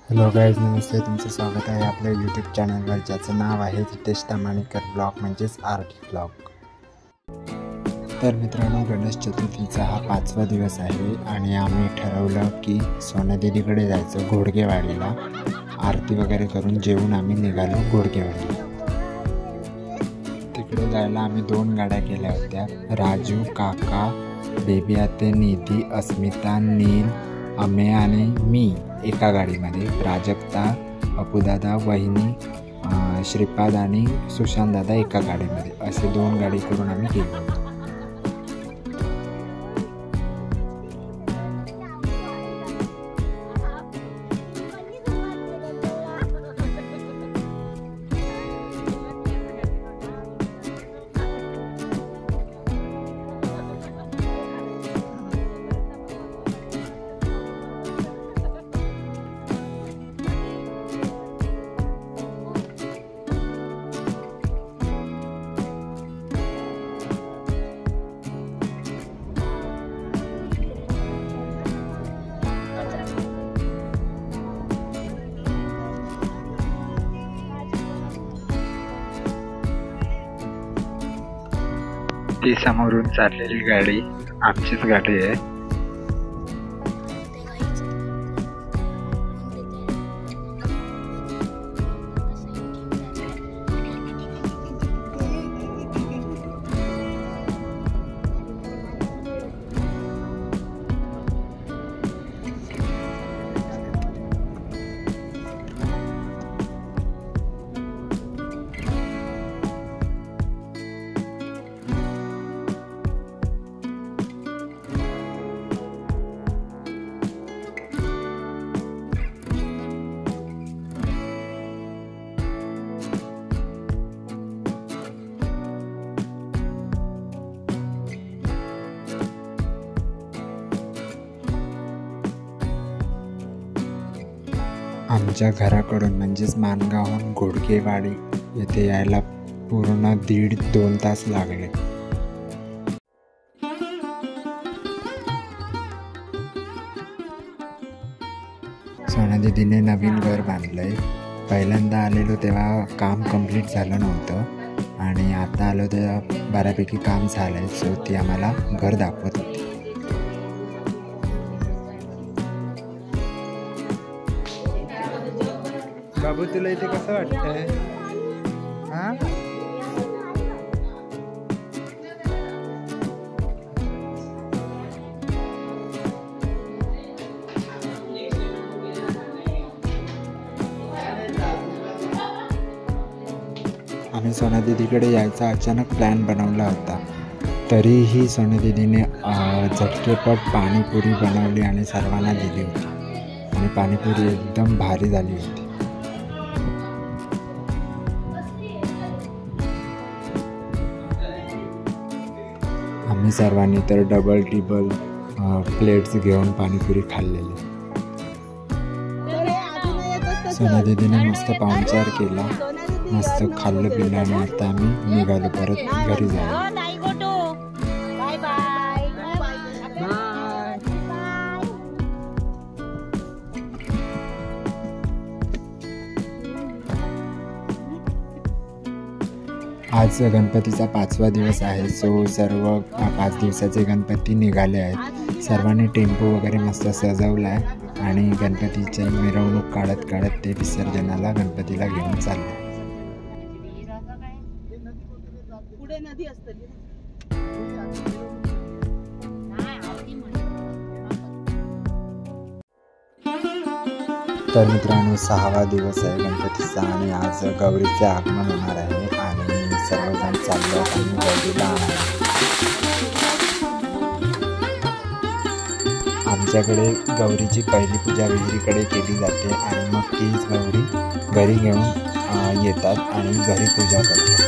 Hello guys, नमस्ते. तुमचं स्वागत आहे आपल्या यूट्यूब चॅनलवर, ज्याचं नाव आहे हितेश तामाणेकर ब्लॉग म्हणजेच RT ब्लॉग. तर मित्रांनो, गणेश चतुर्थीचा हा 5वा दिवस आहे आणि आम्ही ठरवलं की सोनादीदीकडे जायचं घोडकेवाडीला. आरती वगैरे करून जेवून आम्ही निघालो घोडकेवाडीला. तिकडे जायला आम्ही 2 गाड्या केल्या होत्या. राजू, काका, बेबी आते, निधी, अस्मिता, नील, अमे आणि मी एका गाडीमध्ये, प्राजक्ता, अपूदादा, वहिनी, श्रीपाद आणि सुशांत दादा एका गाडीमध्ये, असे 2 गाडी करून आम्ही गेलो. ती समोरून चाललेली गाडी आमचीच गाडी आहे. आमच्या घराकडून म्हणजेच माणगावहून घोडकेवाडी येथे यायला पूर्ण 1.5-2 तास लागले. सोनादीदीने नवीन घर बांधलंय. पहिल्यांदा आलेलो तेव्हा काम कंप्लीट झालं नव्हतं आणि आता आलो तेव्हा बऱ्यापैकी काम झालंय. सो ती आम्हाला घर दाखवत होती. बाबू, तुला इथे कसं वाटतंय? हां, आम्ही सोनादीदीकडे यायचा अचानक प्लॅन बनवला होता. तरीही सोनादीदीने झटकेपट पाणीपुरी बनवली आणि सर्वांना दिली होती. आणि पाणीपुरी एकदम भारी झाली होती. आम्ही सर्वांनी तर डबल टिबल प्लेट्स घेऊन पाणीपुरी खाल्लेली. सोनादीदीने मस्त पाहुणचार केला, मस्त खाल्लं पिलं आणि आता आम्ही निघालो परत घरी जायला. आज गणपतीचा 5वा दिवस आहे. सो सर्व 5 दिवसाचे गणपती निघाले आहेत. सर्वांनी टेम्पो वगैरे मस्त सजवला आहे आणि गणपतीची मिरवणूक काढत काढत ते विसर्जनाला गणपतीला घेऊन चालले. तर मित्रांनो, 6वा दिवस आहे गणपतीचा आणि आज गौरीचे आगमन होणार आहे आणि सर्वजण चाललो आणि गौरीला आणायला. आमच्याकडे गौरीची पहिली पूजा विहिरीकडे केली जाते आणि मग तीच गौरी घरी घेऊन येतात आणि घरी पूजा करतात.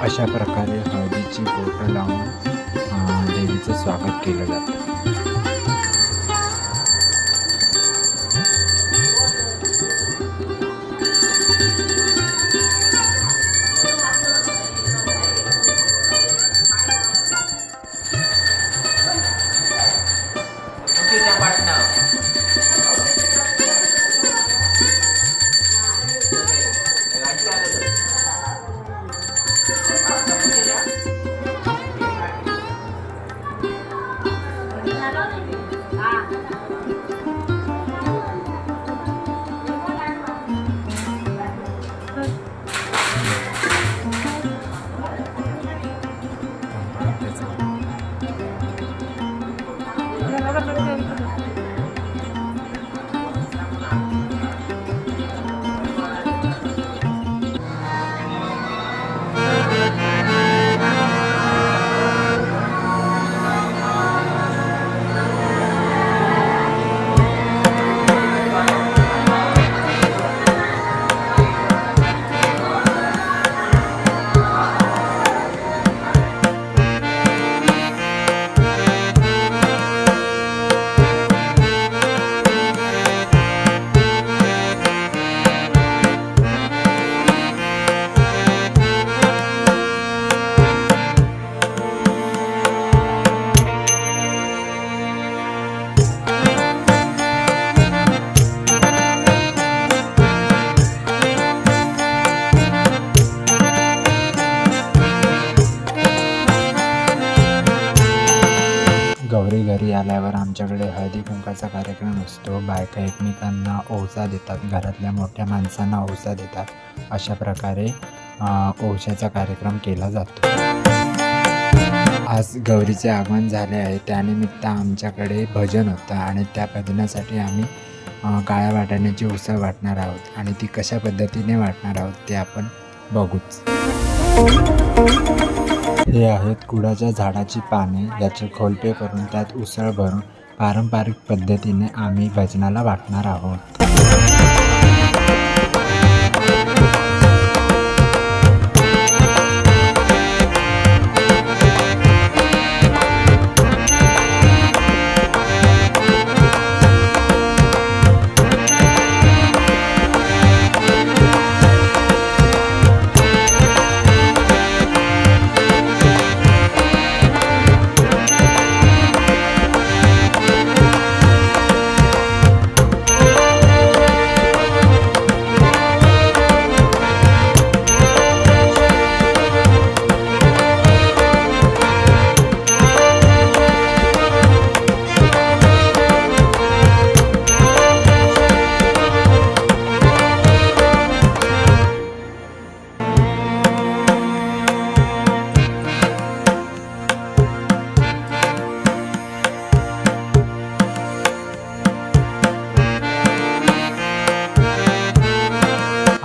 अशा प्रकारे हळदीची बोटं लावून देवीचं स्वागत केलं जातं. गौरी घरी आल्यावर आमच्याकडे हळदी कुंकाचा कार्यक्रम असतो. बायका एकमेकांना ओवसा देतात, घरातल्या मोठ्या माणसांना ओवसा देतात. अशा प्रकारे ओवशाचा कार्यक्रम केला जातो. आज गौरीचे आगमन झाले आहे, त्यानिमित्त आमच्याकडे भजन होतं आणि त्या भजनासाठी आम्ही काळ्या वाटाण्याची उसळ वाटणार आहोत आणि ती कशा पद्धतीने वाटणार आहोत ते आपण बघूच. हे आहेत गुळाच्या झाडाची पाने, याचे खोलपे करून त्यात उसळ भरून पारंपरिक पद्धतीने आम्ही भजनाला वाटणार आहोत.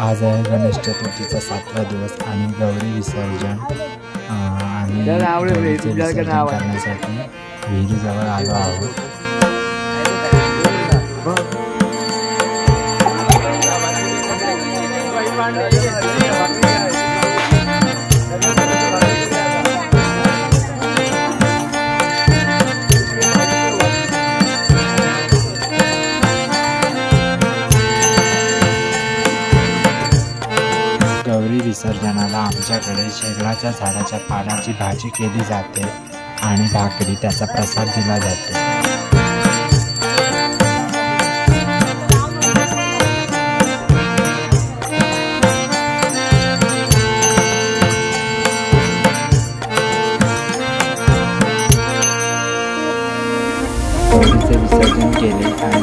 आज आहे गणेश चतुर्थीचा 7वा दिवस आणि गौरी विसर्जन आणि गौरीचे विसर्जन करण्यासाठी विहिरीजवळ आलो आहोत. गौरी विसर्जनाला आमच्याकडे शेगडाच्या झाडाच्या पानाची भाजी केली जाते आणि भाकरी त्याचा प्रसाद दिला जातो. गौरीचे विसर्जन केले आणि